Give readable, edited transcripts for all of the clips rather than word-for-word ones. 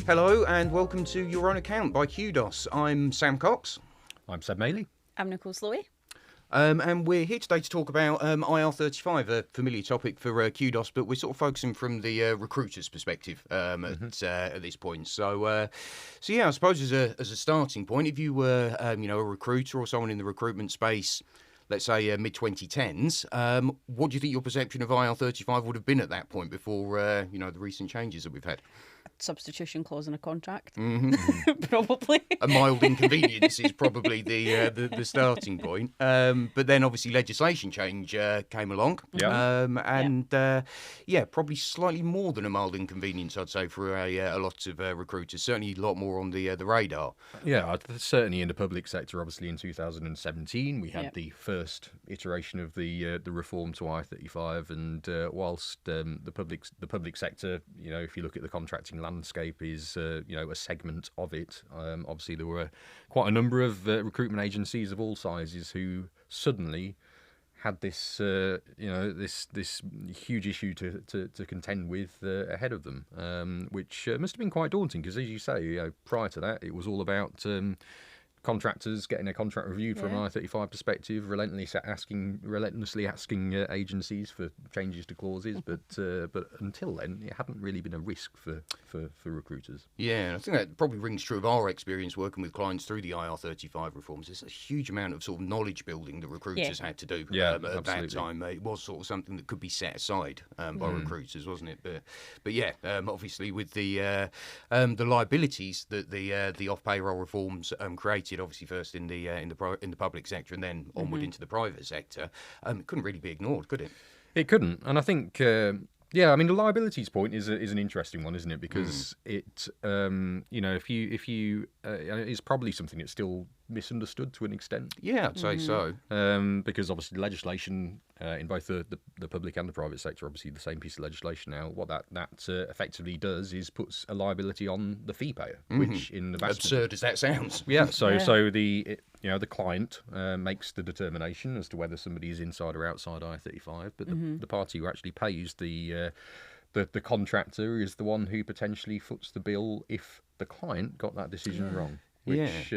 Hello and welcome to Your Own Account by Qdos. I'm Sam Cox. I'm Seb Maley. I'm Nicole Slowey. And we're here today to talk about IR35, a familiar topic for Qdos, but we're sort of focusing from the recruiter's perspective at this point. So yeah, I suppose as a starting point, if you were a recruiter or someone in the recruitment space, let's say mid-2010s, what do you think your perception of IR35 would have been at that point before the recent changes that we've had? Substitution clause in a contract, Mm-hmm. probably. A mild inconvenience is probably the starting point. But then obviously legislation change came along. Probably slightly more than a mild inconvenience, I'd say, for a lot of recruiters. Certainly a lot more on the radar. Yeah, certainly in the public sector. Obviously, in 2017, we had the first iteration of the reform to IR35, and whilst the public sector, if you look at the contracting landscape, is a segment of it. Obviously, there were quite a number of recruitment agencies of all sizes who suddenly had this this huge issue to contend with ahead of them, which must have been quite daunting because, as you say, prior to that, it was all about contractors getting a contract reviewed from an IR35 perspective, relentlessly asking agencies for changes to clauses, but until then, it hadn't really been a risk for recruiters. Yeah, I think that probably rings true of our experience working with clients through the IR35 reforms. There's a huge amount of sort of knowledge building that recruiters had to do at that time. It was sort of something that could be set aside by recruiters, wasn't it? But obviously with the liabilities that the off-payroll reforms created, obviously first in the public sector and then onward into the private sector, it couldn't really be ignored, could it? It couldn't, and I think the liabilities point is an interesting one, isn't it? Because it if you it's probably something that's still misunderstood to an extent. Yeah, I'd say so. Because obviously legislation in both the public and the private sector, obviously the same piece of legislation now, what that effectively does is puts a liability on the fee payer, which in the vast absurd as that sounds. Yeah, so the client makes the determination as to whether somebody is inside or outside I-35, but the party who actually pays the contractor is the one who potentially foots the bill if the client got that decision wrong, which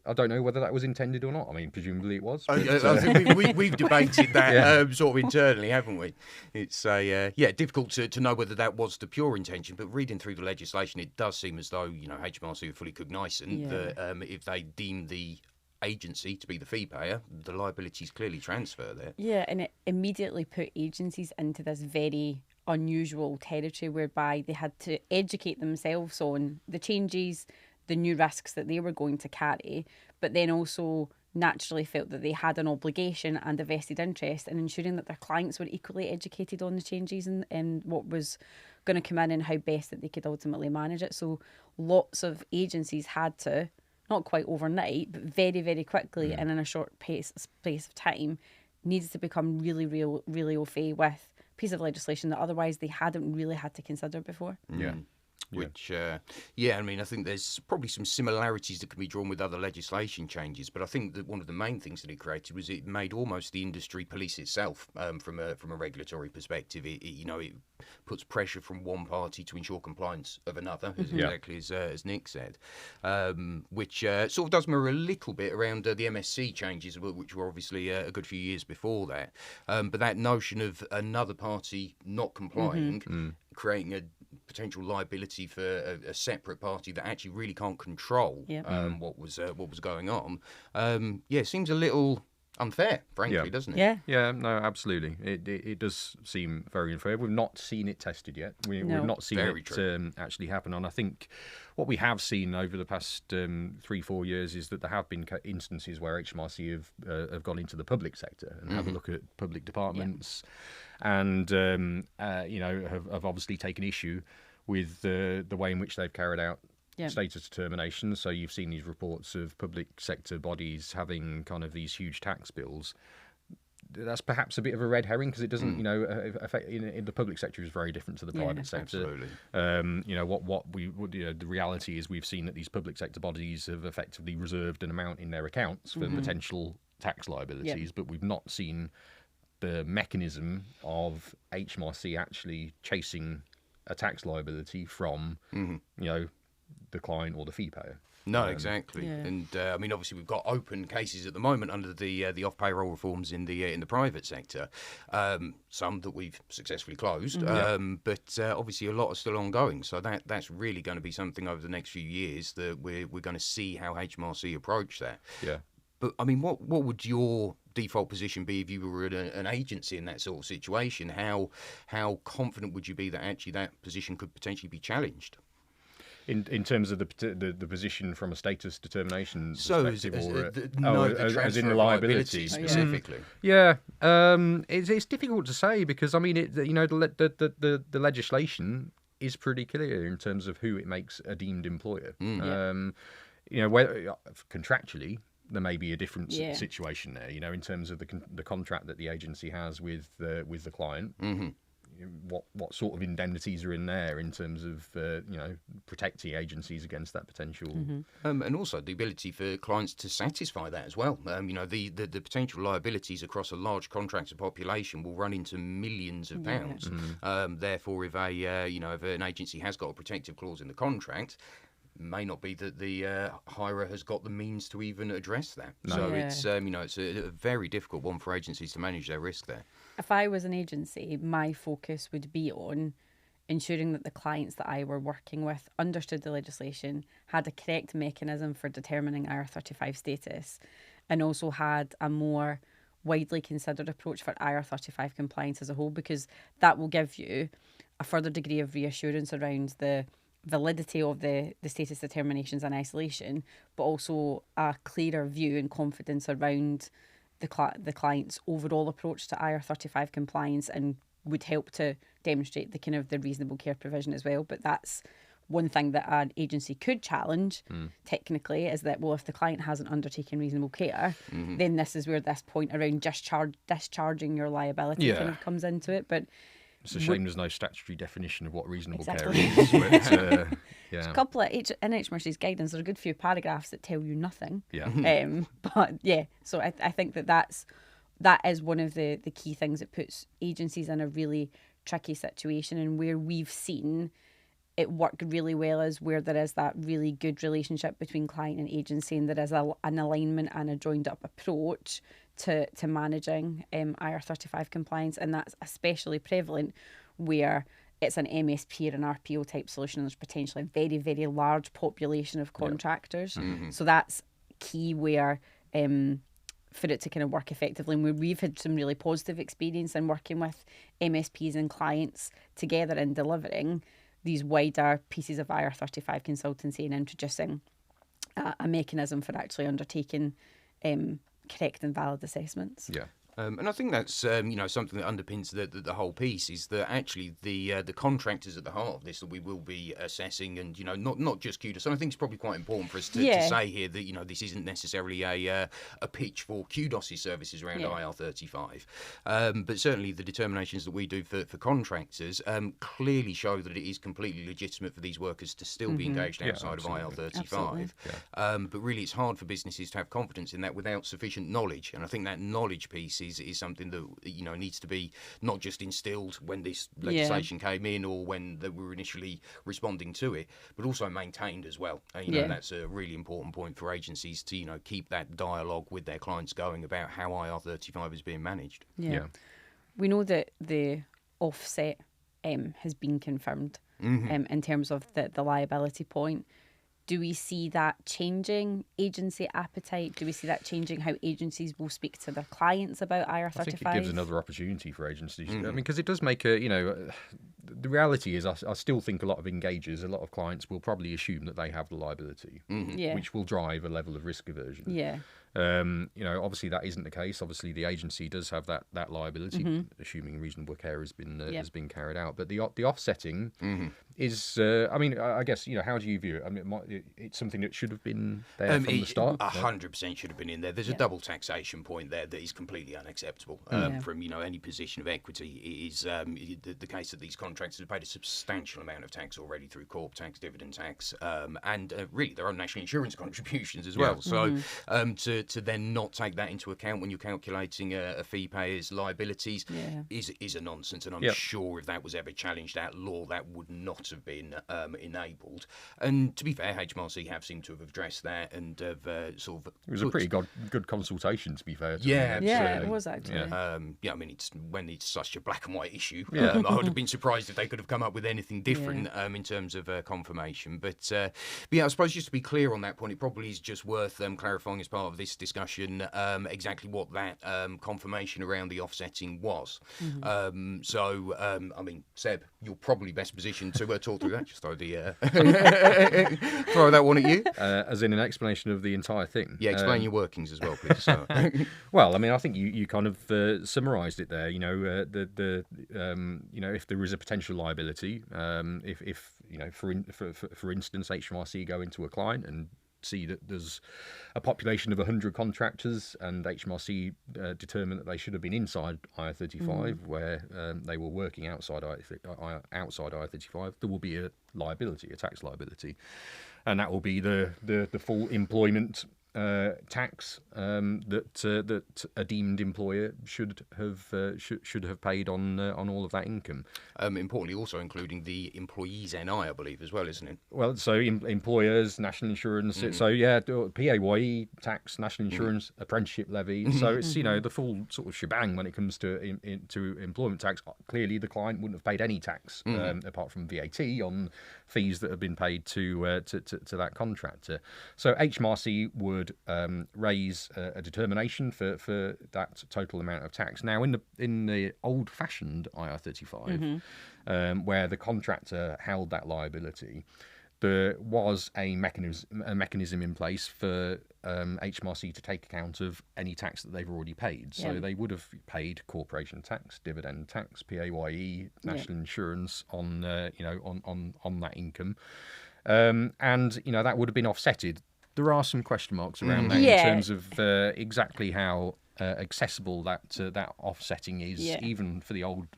I don't know whether that was intended or not. I mean, presumably it was. I think we've debated that sort of internally, haven't we? It's difficult to know whether that was the pure intention, but reading through the legislation, it does seem as though HMRC are fully cognizant that if they deem the agency to be the fee payer, the liabilities clearly transfer there. Yeah, and it immediately put agencies into this very unusual territory whereby they had to educate themselves on the changes, the new risks that they were going to carry, but then also naturally felt that they had an obligation and a vested interest in ensuring that their clients were equally educated on the changes and what was going to come in and how best that they could ultimately manage it. So lots of agencies had to, not quite overnight, but very, very quickly and in a short space of time, needed to become really au fait with a piece of legislation that otherwise they hadn't really had to consider before. Which, I mean, I think there's probably some similarities that can be drawn with other legislation changes, but I think that one of the main things that it created was it made almost the industry police itself from a regulatory perspective. It puts pressure from one party to ensure compliance of another, exactly as Nick said, which sort of does mirror a little bit around the MSC changes, which were obviously a good few years before that. But that notion of another party not complying, creating a potential liability for a separate party that actually really can't control what was going on. Seems a little unfair, frankly, doesn't it? Yeah, no, absolutely. It does seem very unfair. We've not seen it tested yet. We've not seen it actually happen. And I think what we have seen over the past 3-4 years is that there have been instances where HMRC have gone into the public sector and have a look at public departments and have obviously taken issue with the way in which they've carried out status determinations. So you've seen these reports of public sector bodies having kind of ththese huge tax bills. That's perhaps a bit of a red herring because it doesn't, affect, in the public sector is very different to the private sector. Absolutely. The reality is we've seen that these public sector bodies have effectively reserved an amount in their accounts for potential tax liabilities, but we've not seen the mechanism of HMRC actually chasing a tax liability from, the client or the fee payer. No, exactly. Yeah. And I mean, obviously, we've got open cases at the moment under the off-payroll reforms in the private sector. Some that we've successfully closed, but obviously a lot are still ongoing. So that's really going to be something over the next few years that we're going to see how HMRC approach that. Yeah. But I mean, what would your default position be if you were at an agency in that sort of situation? How confident would you be that actually that position could potentially be challenged? In terms of the position from a status determination So perspective, as in the liability specifically. Yeah, it's difficult to say because I mean, the legislation is pretty clear in terms of who it makes a deemed employer. Whether contractually there may be a different situation there. In terms of the contract that the agency has with the client. Mm-hmm. What sort of indemnities are in there in terms of protecting agencies against that potential, and also the ability for clients to satisfy that as well. The potential liabilities across a large contractor population will run into millions of pounds. Therefore, if if an agency has got a protective clause in the contract, may not be that the hirer has got the means to even address that. No. So it's it's a very difficult one for agencies to manage their risk there. If I was an agency, my focus would be on ensuring that the clients that I were working with understood the legislation, had a correct mechanism for determining IR35 status, and also had a more widely considered approach for IR35 compliance as a whole, because that will give you a further degree of reassurance around the validity of the status determinations in isolation, but also a clearer view and confidence around the client's overall approach to IR35 compliance, and would help to demonstrate the kind of the reasonable care provision as well. But that's one thing that an agency could challenge technically, is that, well, if the client hasn't undertaken reasonable care, then this is where this point around discharging your liability kind of comes into it. But it's a shame there's no statutory definition of what reasonable care is. But, There's a couple of in HMRC's guidance, there's a good few paragraphs that tell you nothing. Yeah. But yeah, so I think that is one of the key things that puts agencies in a really tricky situation, and where we've seen it work really well is where there is that really good relationship between client and agency, and there is an alignment and a joined up approach to managing IR35 compliance. And that's especially prevalent where it's an MSP or an RPO type solution, and there's potentially a very, very large population of contractors. So that's key where for it to kind of work effectively. And we've had some really positive experience in working with MSPs and clients together in delivering these wider pieces of IR35 consultancy and introducing a mechanism for actually undertaking correct and valid assessments. Yeah. And I think that's something that underpins the whole piece, is that actually the contractors at the heart of this that we will be assessing, and not just Qdos. And I think it's probably quite important for us to say here that this isn't necessarily a pitch for Qdos' services around IR35, but certainly the determinations that we do for contractors clearly show that it is completely legitimate for these workers to still be engaged outside of IR35. But really, it's hard for businesses to have confidence in that without sufficient knowledge, and I think that knowledge piece is something that needs to be not just instilled when this legislation came in or when we were initially responding to it, but also maintained as well. And that's a really important point for agencies to keep that dialogue with their clients going about how IR35 is being managed. We know that the offset has been confirmed in terms of the liability point. Do we see that changing agency appetite? Do we see that changing how agencies will speak to their clients about IR35? I think it gives another opportunity for agencies. I mean, because it does make the reality is I still think a lot of engagers, a lot of clients will probably assume that they have the liability, which will drive a level of risk aversion. Obviously that isn't the case. Obviously the agency does have that liability, assuming reasonable care has been carried out. But the offsetting is, I guess, how do you view it? I mean, it's something that should have been there from the start. 100% should have been in there. There's a double taxation point there that is completely unacceptable from any position of equity. It is the case that these contractors have paid a substantial amount of tax already through corp tax, dividend tax, and really their own national insurance contributions as well. So to then not take that into account when you're calculating a fee payer's liabilities is a nonsense. And I'm sure if that was ever challenged at law, that would not have been enabled. And to be fair, HMRC have seemed to have addressed that and have sort of. It was a pretty good consultation, to be fair. Yeah, it was actually. I mean, it's when it's such a black and white issue. I would have been surprised if they could have come up with anything different in terms of confirmation. But yeah, I suppose just to be clear on that point, it probably is just worth clarifying as part of this discussion exactly what that confirmation around the offsetting was. I mean, Seb, you're probably best positioned to talk through that. Just throw that one at you. As in an explanation of the entire thing. Yeah, explain your workings as well, please. So. Well, I mean, I think you kind of summarised it there. You know, if there is a potential liability, if you know, for instance, HMRC go into a client and see that there's a population of 100 contractors, and HMRC determine that they should have been inside IR35, where they were working outside IR35, there will be a liability, a tax liability, and that will be the full employment tax that a deemed employer should have paid on all of that income. Importantly, also including the employee's NI, I believe, as well, isn't it? Well, so employers, national insurance. So yeah, PAYE tax, national insurance, apprenticeship levy. So it's the full sort of shebang when it comes to employment tax. Clearly, the client wouldn't have paid any tax apart from VAT on fees that have been paid to that contractor. So HMRC would raise a determination for that total amount of tax. Now, in the old-fashioned IR35, where the contractor held that liability, there was a mechanism in place for HMRC to take account of any tax that they've already paid. So they would have paid corporation tax, dividend tax, PAYE, national insurance on that income, and that would have been offsetted. There are some question marks around that in terms of exactly how accessible that offsetting is, even for the old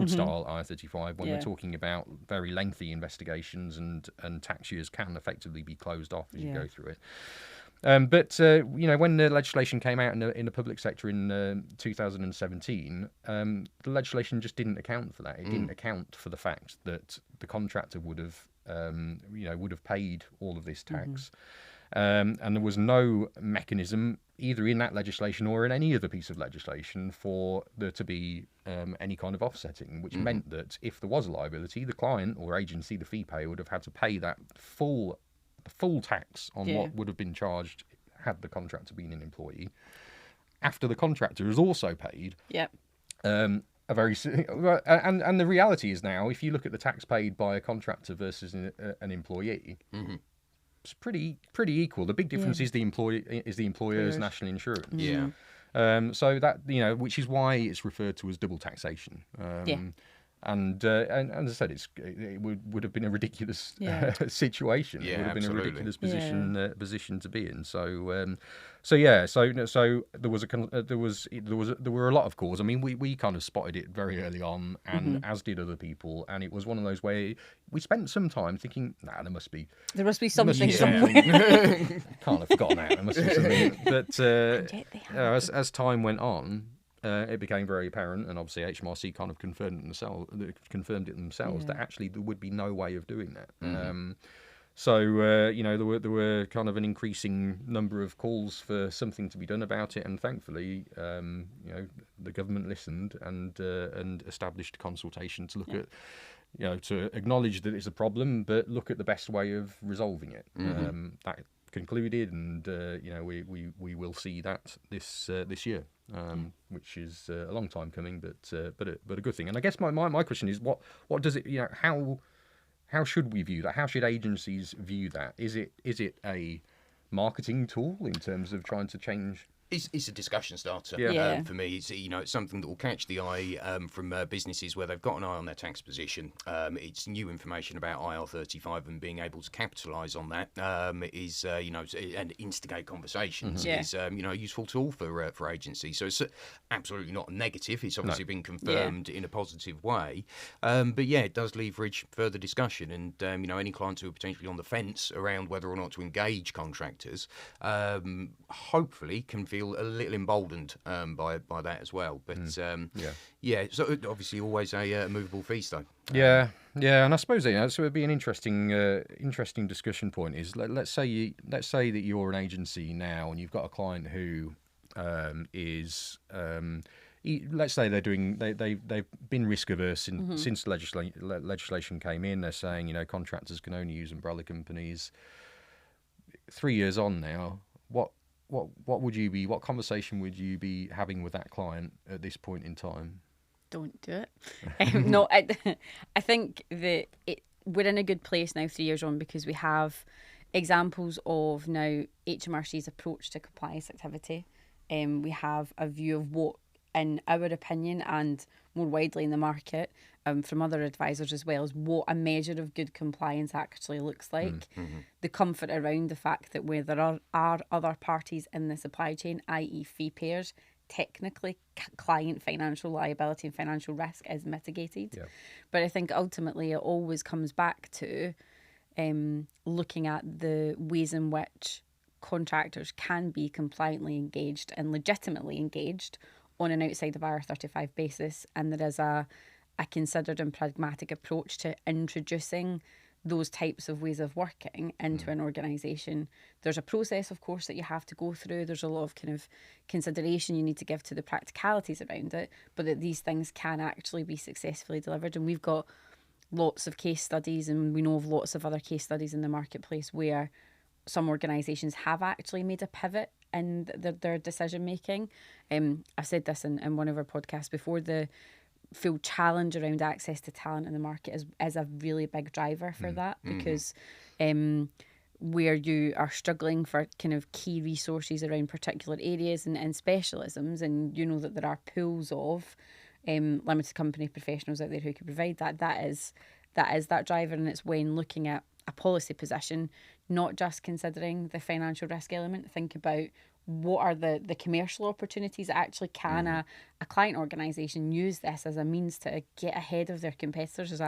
style IR35, when we're talking about very lengthy investigations and tax years can effectively be closed off as you go through it. But when the legislation came out in the public sector in 2017, the legislation just didn't account for that. It didn't account for the fact that the contractor would have paid all of this tax. And there was no mechanism either in that legislation or in any other piece of legislation for there to be any kind of offsetting, which meant that if there was a liability, the client or agency, the fee payer, would have had to pay that full tax on what would have been charged had the contractor been an employee. After the contractor has also paid, and the reality is now, if you look at the tax paid by a contractor versus an employee. It's pretty equal. The big difference is the employer's national insurance. So that which is why it's referred to as double taxation. And as I said, it would have been a ridiculous situation. It would have been a ridiculous position to be in. So there were a lot of calls. I mean, we kind of spotted it very early on, and as did other people. And it was one of those where we spent some time thinking, there must be something somewhere. Can't have forgotten that. There must be something. But as time went on, it became very apparent, and obviously HMRC kind of confirmed it themselves that actually there would be no way of doing that. So there were kind of an increasing number of calls for something to be done about it, and thankfully, the government listened and established a consultation to look at. To acknowledge that it's a problem, but look at the best way of resolving it. That concluded, and we will see that this year, which is a long time coming, but a good thing. And I guess my question is, what does it? How should we view that? How should agencies view that? Is it a marketing tool in terms of trying to change It's a discussion starter Yeah. for me. It's it's something that will catch the eye from businesses where they've got an eye on their tax position. It's new information about IR35 and being able to capitalise on that is and instigate conversations is a useful tool for agencies. So it's absolutely not a negative. It's obviously been confirmed in a positive way, but yeah, it does leverage further discussion. And any clients who are potentially on the fence around whether or not to engage contractors, hopefully can feel a little emboldened by that as well. But so obviously always a movable feast though. Yeah, and I suppose so it would be an interesting discussion point. Is let's say that you're an agency now and you've got a client who let's say they've been risk averse since legislation came in. They're saying contractors can only use umbrella companies. 3 years on now, what conversation would you be having with that client at this point in time? Don't do it. No, I think that we're in a good place now 3 years on, because we have examples of now HMRC's approach to compliance activity. We have a view of what, in our opinion, and more widely in the market, from other advisors as well, is what a measure of good compliance actually looks like. The comfort around the fact that where there are other parties in the supply chain, i.e. fee payers, technically client financial liability and financial risk is mitigated. Yeah. But I think ultimately it always comes back to looking at the ways in which contractors can be compliantly engaged and legitimately engaged on an outside of IR35 basis, and there is a considered and pragmatic approach to introducing those types of ways of working into an organisation. There's a process, of course, that you have to go through. There's a lot of kind of consideration you need to give to the practicalities around it, but that these things can actually be successfully delivered. And we've got lots of case studies, and we know of lots of other case studies in the marketplace where some organisations have actually made a pivot in their decision making. I've said this in one of our podcasts before. The full challenge around access to talent in the market is a really big driver for that, because where you are struggling for kind of key resources around particular areas and specialisms, and you know that there are pools of limited company professionals out there who can provide that is that driver. And it's when looking at a policy position, not just considering the financial risk element, think about what are the commercial opportunities that actually can a client organisation use this as a means to get ahead of their competitors as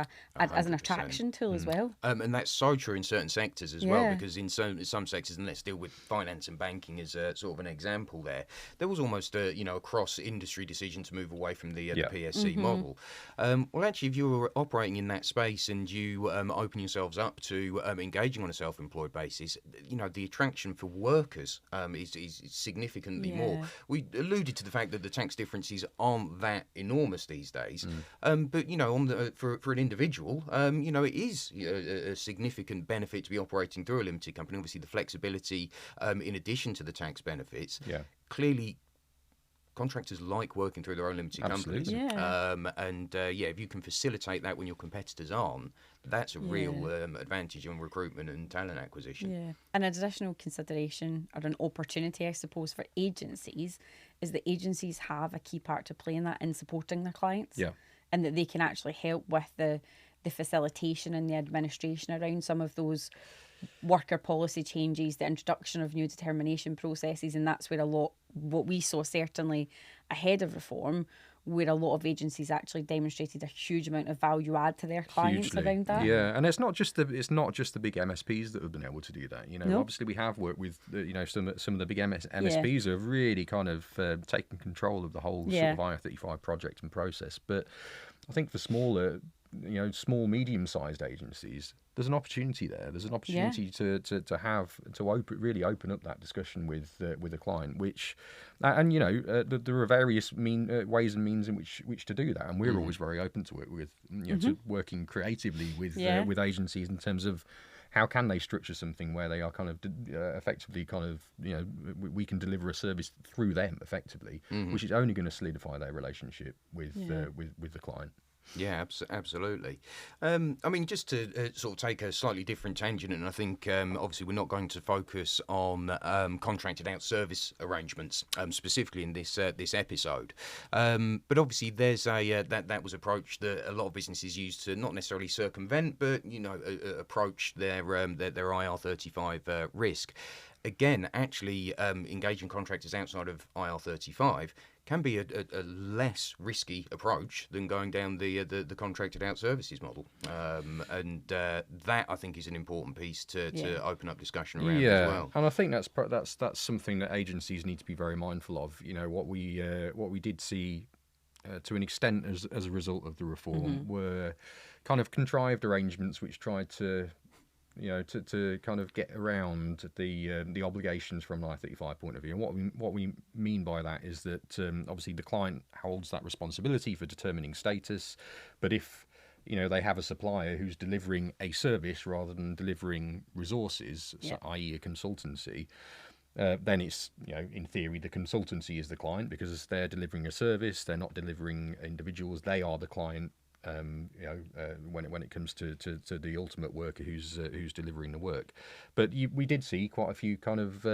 an attraction tool as well. And that's so true in certain sectors as well, because in some sectors, and let's deal with finance and banking as sort of an example there was almost a cross-industry decision to move away from the PSC model. Well, actually, if you were operating in that space and you open yourselves up to engaging on a self-employed basis, the attraction for workers is significantly more. We alluded to the fact that the tax differences aren't that enormous these days, but for an individual, it is a significant benefit to be operating through a limited company. Obviously, the flexibility, in addition to the tax benefits, clearly. Contractors like working through their own limited companies. If you can facilitate that when your competitors aren't, that's a real advantage on recruitment and talent acquisition. Yeah. An additional consideration, or an opportunity, I suppose, for agencies is that agencies have a key part to play in that, in supporting their clients. Yeah. And that they can actually help with the facilitation and the administration around some of those worker policy changes, the introduction of new determination processes. And that's where what we saw certainly ahead of reform, where a lot of agencies actually demonstrated a huge amount of value add to their clients around that. Yeah, and it's not just the big MSPs that have been able to do that. Obviously we have worked with some of the big MSPs who have really kind of taken control of the whole sort of IR35 project and process. But I think for small, medium-sized agencies, there's an opportunity there. There's an opportunity to really open up that discussion with a client, which, there are various ways and means in which to do that, and we're always very open to it with to working creatively with agencies in terms of how can they structure something where they are kind of effectively we can deliver a service through them effectively, which is only going to solidify their relationship with the client. Yeah, absolutely. I mean, just to sort of take a slightly different tangent, and I think obviously we're not going to focus on contracted out service arrangements specifically in this episode, but obviously there's that was approach that a lot of businesses use to not necessarily circumvent, but approach their IR35 risk. Again, actually, engaging contractors outside of IR35 can be a less risky approach than going down the contracted out services model, and that I think is an important piece to open up discussion around as well. And I think that's something that agencies need to be very mindful of. What we did see to an extent as a result of the reform were kind of contrived arrangements which tried to to kind of get around the obligations from an I-35 point of view. And what we mean by that is that obviously the client holds that responsibility for determining status, but if they have a supplier who's delivering a service rather than delivering resources, so i.e. a consultancy, then it's, in theory, the consultancy is the client because they're delivering a service, they're not delivering individuals, they are the client. When it comes to the ultimate worker who's delivering the work. But we did see quite a few kind of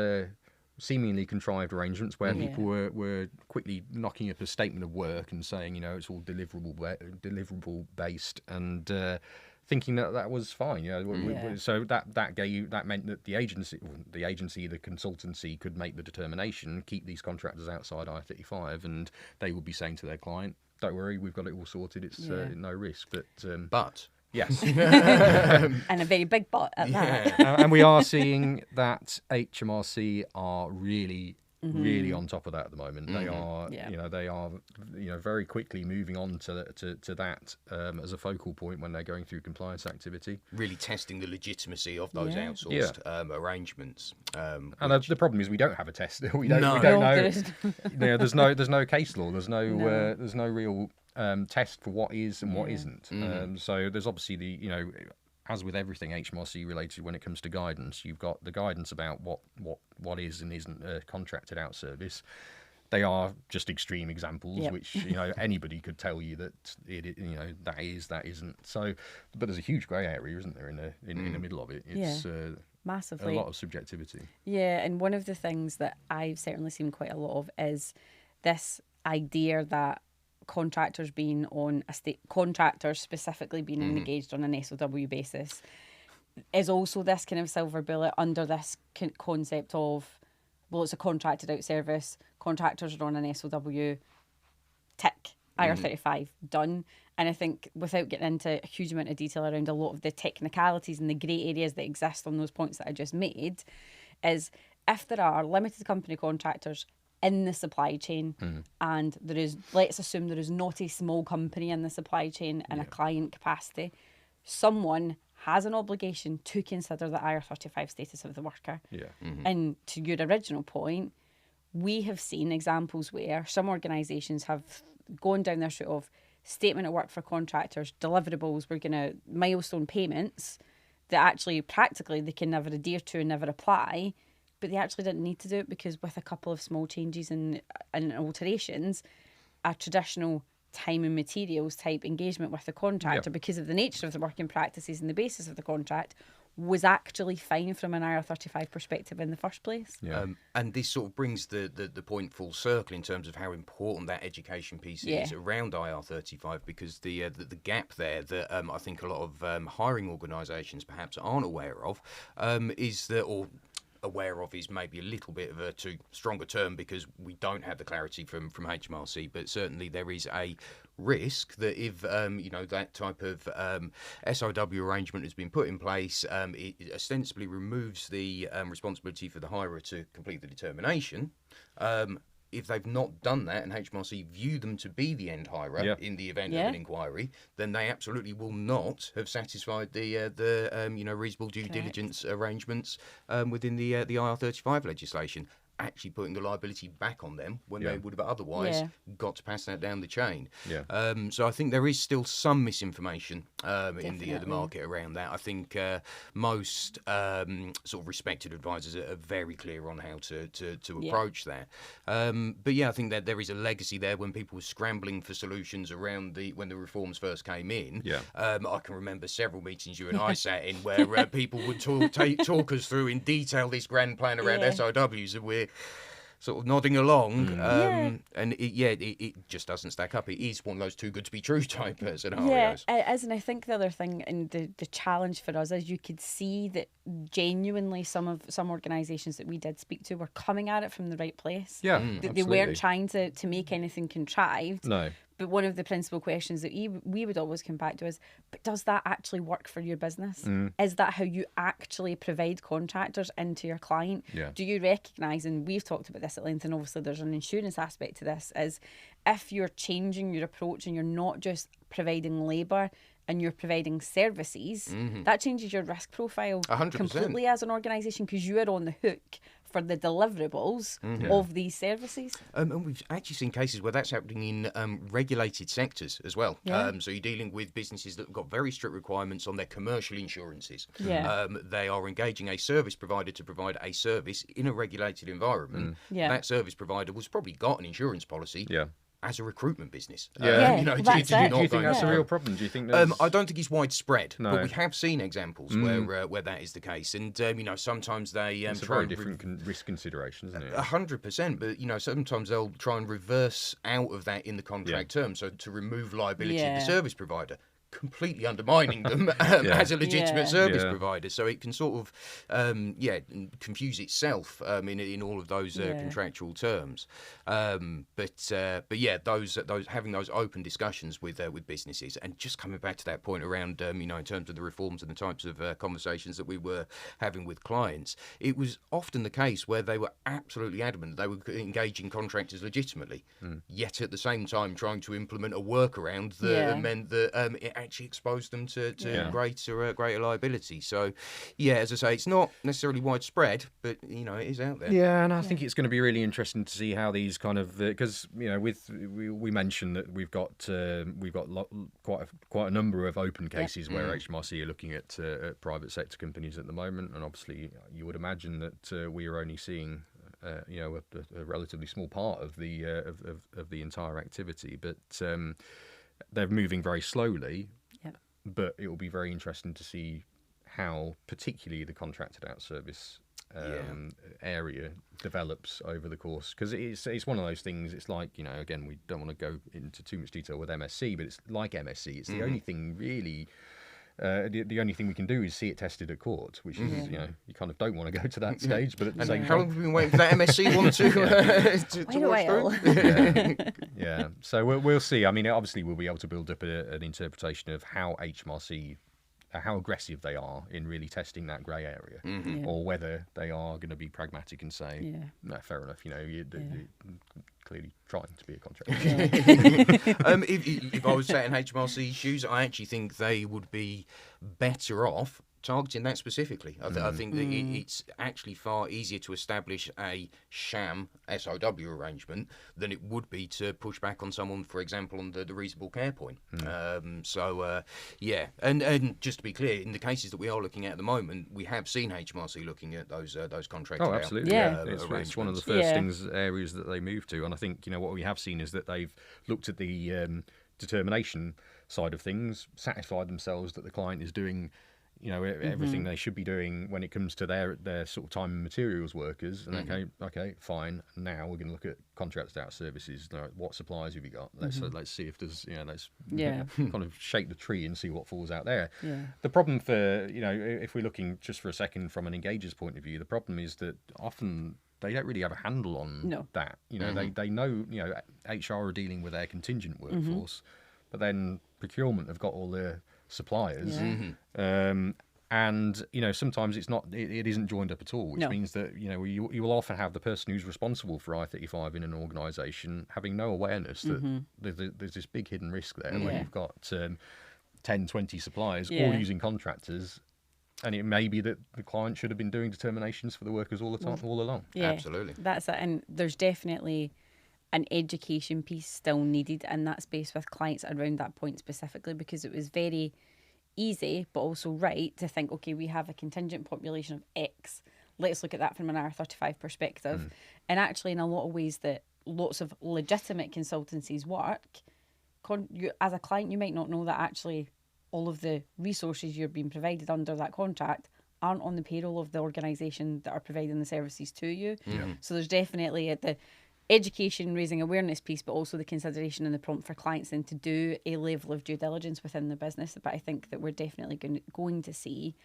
seemingly contrived arrangements where people were quickly knocking up a statement of work and saying, it's all deliverable based, and thinking that was fine. So that meant that the agency, the consultancy, could make the determination, keep these contractors outside I-35, and they would be saying to their client, don't worry, we've got it all sorted. It's no risk. But yes, and a very big but at that. And we are seeing that HMRC are really on top of that at the moment. They are, they are, very quickly moving on to that as a focal point when they're going through compliance activity. Really testing the legitimacy of those outsourced arrangements. And the problem is we don't have a test. We don't know. There's no case law. There's no real test for what is and what isn't. So there's obviously as with everything HMRC related when it comes to guidance, you've got the guidance about what is and isn't a contracted out service. They are just extreme examples, which anybody could tell you that that is, that isn't. So, but there's a huge grey area, isn't there, in the middle of it? It's massively a lot of subjectivity. Yeah, and one of the things that I've certainly seen quite a lot of is this idea that contractors being on contractors specifically being engaged on an SOW basis is also this kind of silver bullet under this concept of, well, it's a contracted out service, contractors are on an SOW, tick, IR35, done. And I think without getting into a huge amount of detail around a lot of the technicalities and the grey areas that exist on those points that I just made, is if there are limited company contractors in the supply chain, and there is, let's assume there is not a small company in the supply chain in a client capacity, someone has an obligation to consider the IR35 status of the worker. And to your original point, we have seen examples where some organisations have gone down this route of statement of work for contractors, deliverables, we're going to milestone payments that actually practically they can never adhere to and never apply. But they actually didn't need to do it because with a couple of small changes and alterations, a traditional time and materials type engagement with the contractor, because of the nature of the working practices and the basis of the contract, was actually fine from an IR35 perspective in the first place. And this sort of brings the point full circle in terms of how important that education piece is around IR35, because the gap there that I think a lot of hiring organisations perhaps aren't aware of is that, or aware of is maybe a little bit of a too strong a term because we don't have the clarity from HMRC, but certainly there is a risk that if that type of SOW arrangement has been put in place, it ostensibly removes the responsibility for the hirer to complete the determination. If they've not done that and HMRC view them to be the end hirer in the event of an inquiry, then they absolutely will not have satisfied the reasonable due diligence arrangements within the IR35 legislation. actually putting the liability back on them when they would have otherwise got to pass that down the chain. So I think there is still some misinformation in the market around that. I think most sort of respected advisors are very clear on how to approach that. But yeah, I think that there is a legacy there when people were scrambling for solutions around when the reforms first came in. I can remember several meetings you and I sat in where people would talk us through in detail this grand plan around SOWs, and we're sort of nodding along, and it just doesn't stack up. It is one of those too good to be true type scenarios. Yeah, it is, and I think the other thing and the challenge for us is you could see that genuinely some organisations that we did speak to were coming at it from the right place. They weren't trying to make anything contrived. No. But one of the principal questions that we would always come back to is, but does that actually work for your business? Is that how you actually provide contractors into your client? Do you recognise, and we've talked about this at length, and obviously there's an insurance aspect to this, is if you're changing your approach and you're not just providing labour and you're providing services, that changes your risk profile 100%. Completely as an organisation, because you are on the hook for the deliverables of these services. And we've actually seen cases where that's happening in regulated sectors as well. So you're dealing with businesses that have got very strict requirements on their commercial insurances. They are engaging a service provider to provide a service in a regulated environment. That service provider was probably got an insurance policy. As a recruitment business. Do you think that's a real problem? Do you think I don't think it's widespread, but we have seen examples where that is the case. And, sometimes they... it's a very different risk consideration, isn't it? 100%, but, sometimes they'll try and reverse out of that in the contract term, so to remove liability of the service provider, completely undermining them as a legitimate service provider. So it can sort of, confuse itself in all of those contractual terms. But those having those open discussions with businesses, and just coming back to that point around, in terms of the reforms and the types of conversations that we were having with clients, it was often the case where they were absolutely adamant they were engaging contractors legitimately, yet at the same time trying to implement a workaround that meant that it actually exposed them to greater liability. So, as I say, it's not necessarily widespread, but it is out there. Yeah, and I think it's going to be really interesting to see how these kind of because we mentioned that we've got quite a number of open cases where HMRC are looking at private sector companies at the moment, and obviously you would imagine that we are only seeing a relatively small part of the entire activity, but they're moving very slowly. But it will be very interesting to see how particularly the contracted out service area develops over the course, because it's one of those things. It's like, again, we don't want to go into too much detail with MSC, but it's like MSC. It's the only thing really. The only thing we can do is see it tested at court, which is, you kind of don't want to go to that stage. But at the same time, how long have we been waiting for that MSC one to watch through? So we'll see. I mean, obviously, we'll be able to build up an interpretation of how HMRC, how aggressive they are in really testing that grey area, or whether they are going to be pragmatic and say, no, fair enough. You're clearly trying to be a contractor. If I was sat in HMRC's shoes, I actually think they would be better off targeting that specifically. I think that it's actually far easier to establish a sham SOW arrangement than it would be to push back on someone, for example, on the reasonable care point. And just to be clear, in the cases that we are looking at the moment, we have seen HMRC looking at those contracts. Oh, absolutely. It's one of the first areas that they move to, and I think what we have seen is that they've looked at the determination side of things, satisfied themselves that the client is doing everything they should be doing when it comes to their sort of time and materials workers. And okay, fine. Now we're going to look at contracted out services. What suppliers have you got? Let's see if there's kind of shake the tree and see what falls out there. The problem for if we're looking just for a second from an engager's point of view, the problem is that often they don't really have a handle on that. They know HR are dealing with their contingent workforce, but then procurement have got all their suppliers, and sometimes it isn't joined up at all, which means that you will often have the person who's responsible for I-35 in an organisation having no awareness that there's this big hidden risk there where you've got 10, 20 suppliers all using contractors, And it may be that the client should have been doing determinations for the workers all the time, all along. Yeah, Absolutely. that's it. And there's definitely an education piece still needed in that space with clients around that point specifically, because it was very easy but also right to think, okay, we have a contingent population of X. Let's look at that from an IR35 perspective. And actually, in a lot of ways that lots of legitimate consultancies work, as a client, you might not know that actually all of the resources you're being provided under that contract aren't on the payroll of the organisation that are providing the services to you. So there's definitely the education, raising awareness piece, but also the consideration and the prompt for clients then to do a level of due diligence within the business. But I think that we're definitely going to see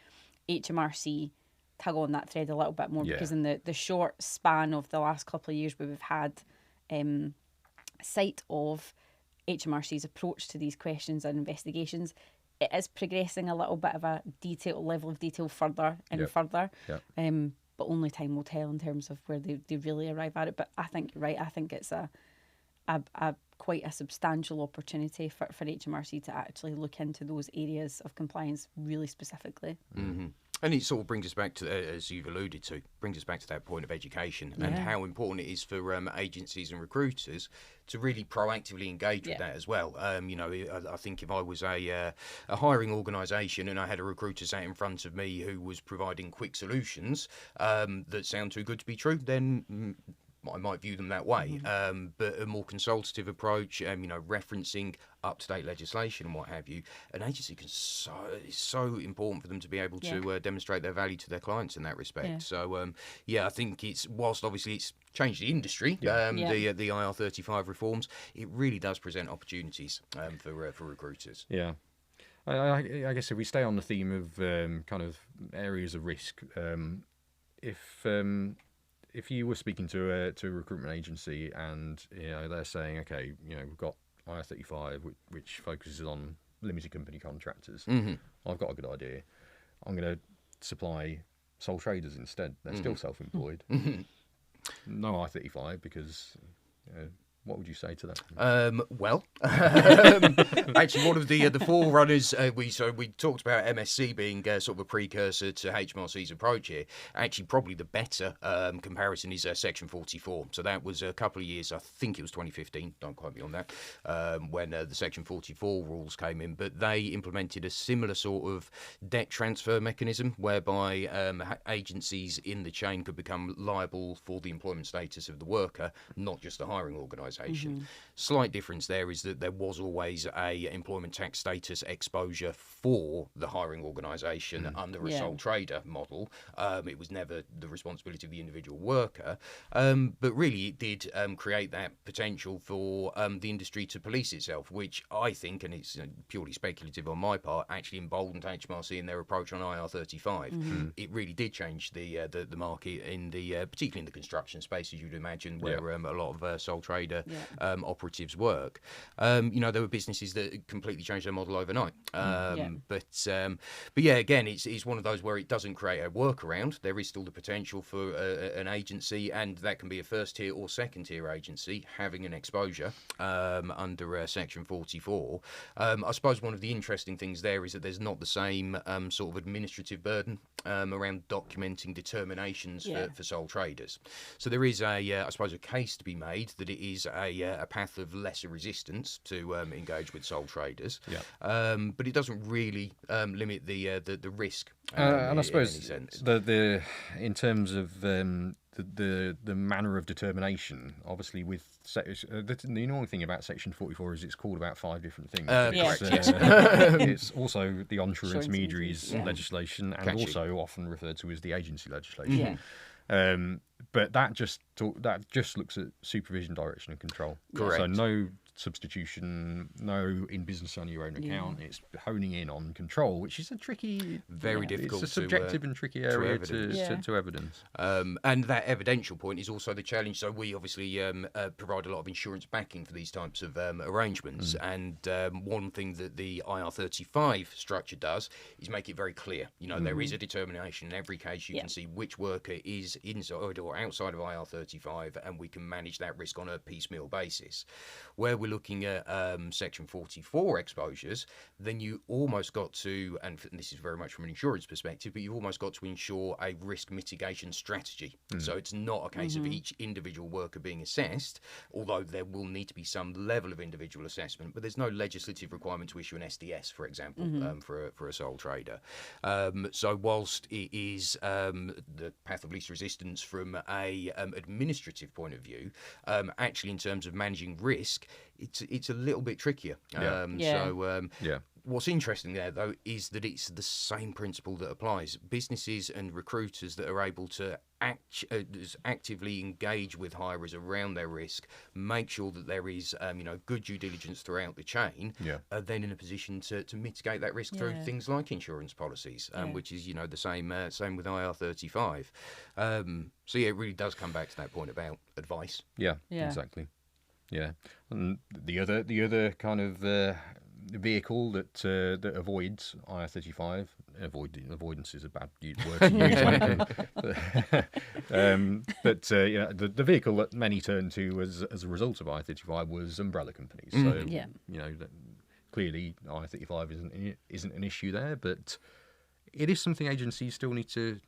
HMRC tug on that thread a little bit more, because in the short span of the last couple of years where we've had sight of HMRC's approach to these questions and investigations, it is progressing a little bit of a level of detail further and further. But only time will tell in terms of where they really arrive at it. But I think you're right. I think it's a quite a substantial opportunity for HMRC to actually look into those areas of compliance really specifically. And it sort of brings us back to, as you've alluded to, that point of education and how important it is for agencies and recruiters to really proactively engage with that as well. You know, I think if I was a hiring organisation and I had a recruiter sat in front of me who was providing quick solutions that sound too good to be true, then I might view them that way. But a more consultative approach, you know, referencing up-to-date legislation and what have you, an agency it's so important for them to be able to demonstrate their value to their clients in that respect. So, I think whilst obviously it's changed the industry, the IR35 reforms, it really does present opportunities for recruiters. Yeah. I guess if we stay on the theme of kind of areas of risk, if you were speaking to a recruitment agency and they're saying, okay, we've got IR35 which focuses on limited company contractors. I've got a good idea. I'm going to supply sole traders instead. They're still self-employed. No IR35 because. What would you say to that? Well, actually, one of the forerunners, we talked about MSC being sort of a precursor to HMRC's approach here. Actually, probably the better comparison is Section 44. So that was a couple of years, I think it was 2015, don't quote me on that, when the Section 44 rules came in. But they implemented a similar sort of debt transfer mechanism whereby agencies in the chain could become liable for the employment status of the worker, not just the hiring organisation. Slight difference there is that there was always a employment tax status exposure for the hiring organisation under a sole trader model. It was never the responsibility of the individual worker, but really it did create that potential for the industry to police itself, which I think, and it's purely speculative on my part, actually emboldened HMRC in their approach on IR35. It really did change the market particularly in the construction space, as you'd imagine, where a lot of sole trader operatives work. There were businesses that completely changed their model overnight. But again, it's one of those where it doesn't create a workaround. There is still the potential for an agency, and that can be a first tier or second tier agency, having an exposure under Section 44. I suppose one of the interesting things there is that there's not the same sort of administrative burden around documenting determinations for sole traders. So there is I suppose a case to be made that it is a path of lesser resistance to engage with sole traders, but it doesn't really limit the risk. And I suppose the in terms of the manner of determination, obviously with the annoying thing about Section 44 is it's called about 5 different things. It's also the onshore intermediaries legislation and also often referred to as the agency legislation. But that just looks at supervision, direction, and control. Correct. So no substitution, no in business on your own account. It's honing in on control, which is a tricky, very difficult. It's a subjective and tricky area to evidence. And that evidential point is also the challenge. So we obviously provide a lot of insurance backing for these types of arrangements. And one thing that the IR35 structure does is make it very clear. There is a determination in every case. You can see which worker is inside or outside of IR35, and we can manage that risk on a piecemeal basis. Where we're we're looking at Section 44 exposures, then you almost got to, and this is very much from an insurance perspective, but you've almost got to ensure a risk mitigation strategy. So it's not a case of each individual worker being assessed, although there will need to be some level of individual assessment, but there's no legislative requirement to issue an SDS, for example, for a sole trader. So whilst it is the path of least resistance from a administrative point of view, actually in terms of managing risk, it's a little bit trickier. What's interesting there, though, is that it's the same principle that applies. Businesses and recruiters that are able to actively engage with hirers around their risk, make sure that there is good due diligence throughout the chain, are then in a position to mitigate that risk through things like insurance policies, which is the same with IR35. So it really does come back to that point about advice. Yeah. Exactly. Yeah, and the other kind of vehicle that avoids IR35, avoidance is a bad word to use, but the vehicle that many turned to as a result of IR35 was umbrella companies. So clearly IR35 isn't an issue there, but it is something agencies still need to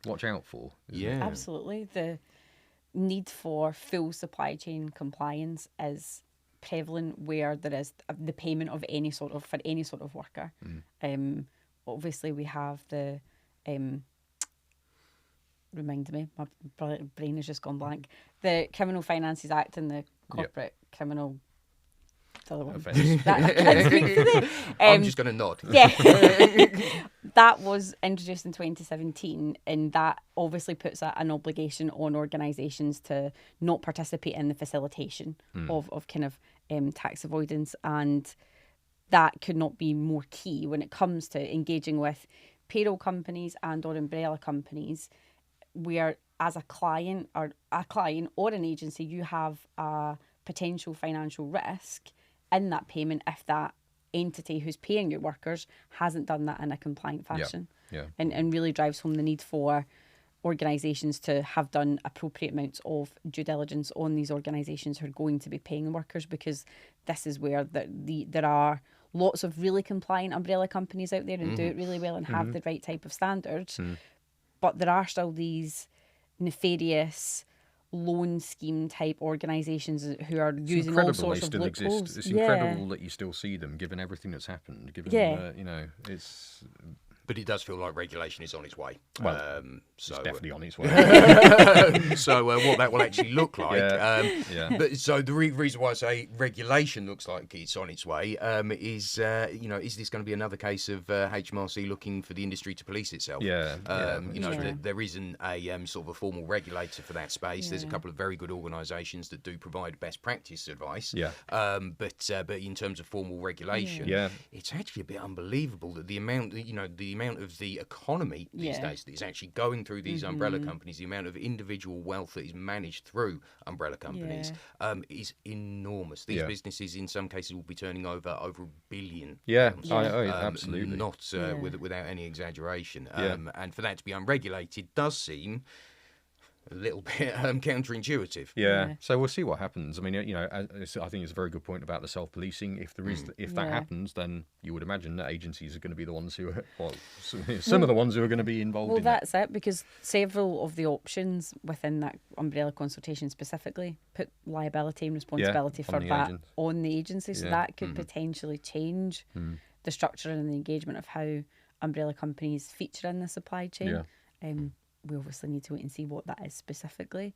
watch out for. Absolutely. The need for full supply chain compliance is prevalent where there is the payment of any sort of worker. Obviously, we have the remind me, my brain has just gone blank. The Criminal Finances Act and the Corporate Criminal. I'm just going to nod. Yeah. That was introduced in 2017, and that obviously puts an obligation on organisations to not participate in the facilitation of kind of tax avoidance, and that could not be more key when it comes to engaging with payroll companies and or umbrella companies, where as a client or an agency, you have a potential financial risk in that payment if that entity who's paying your workers hasn't done that in a compliant fashion. And really drives home the need for organisations to have done appropriate amounts of due diligence on these organisations who are going to be paying the workers, because this is where there are lots of really compliant umbrella companies out there and do it really well and have the right type of standards, but there are still these nefarious loan scheme type organisations who are using all sorts of loopholes. It's incredible that you still see them, given everything that's happened. It's. But it does feel like regulation is on its way. Well, it's definitely on its way. So what that will actually look like. But so the reason why I say regulation looks like it's on its way is this going to be another case of HMRC looking for the industry to police itself? There isn't a sort of a formal regulator for that space. There's a couple of very good organisations that do provide best practice advice. But in terms of formal regulation, it's actually a bit unbelievable that the amount of the economy these days that is actually going through these umbrella companies, the amount of individual wealth that is managed through umbrella companies is enormous. These businesses, in some cases, will be turning over $1 billion. Absolutely. Not without any exaggeration. And for that to be unregulated does seem a little bit counterintuitive. So we'll see what happens. I mean, I think it's a very good point about the self-policing. If that happens, then you would imagine that agencies are going to be the ones who are, some of the ones who are going to be involved in that's it, because several of the options within that umbrella consultation specifically put liability and responsibility for that on the agency. So that could potentially change the structure and the engagement of how umbrella companies feature in the supply chain. We obviously need to wait and see what that is specifically.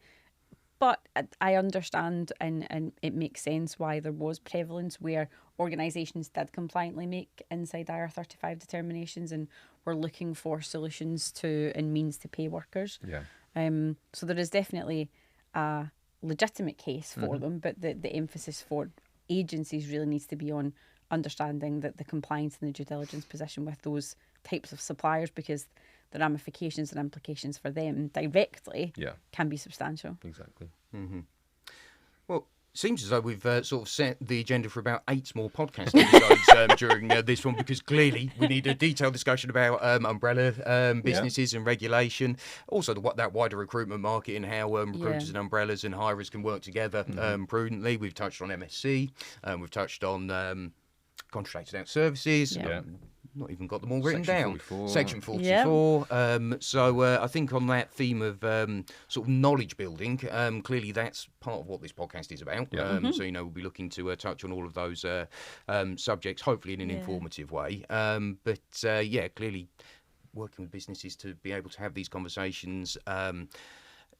But I understand and it makes sense why there was prevalence where organisations did compliantly make inside IR35 determinations and were looking for solutions to and means to pay workers. So there is definitely a legitimate case for them, but the emphasis for agencies really needs to be on understanding that the compliance and the due diligence position with those types of suppliers, because the ramifications and implications for them directly can be substantial. Exactly. Well, Seems as though we've sort of set the agenda for about 8 more podcast episodes during this one, because clearly we need a detailed discussion about umbrella businesses and regulation, also that wider recruitment market and how recruiters and umbrellas and hirers can work together prudently. We've touched on MSC, we've touched on contracted out services. Not even got them all written down. Section 44. So I think on that theme of sort of knowledge building, clearly that's part of what this podcast is about. So, we'll be looking to touch on all of those subjects, hopefully in an informative way. But clearly working with businesses to be able to have these conversations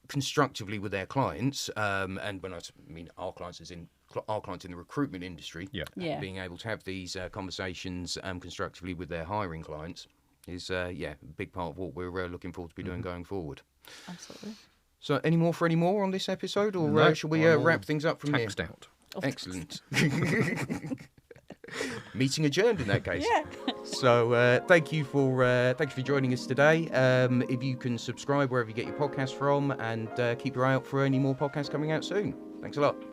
constructively with their clients, and when I mean our clients, as in our clients in the recruitment industry, being able to have these conversations constructively with their hiring clients is a big part of what we're looking forward to be doing going forward. Absolutely. So any more on this episode, or shall we wrap things up from here? Taxed out. Excellent. Meeting adjourned in that case. So thank you for joining us today. If you can subscribe wherever you get your podcast from, and keep your eye out for any more podcasts coming out soon. Thanks a lot.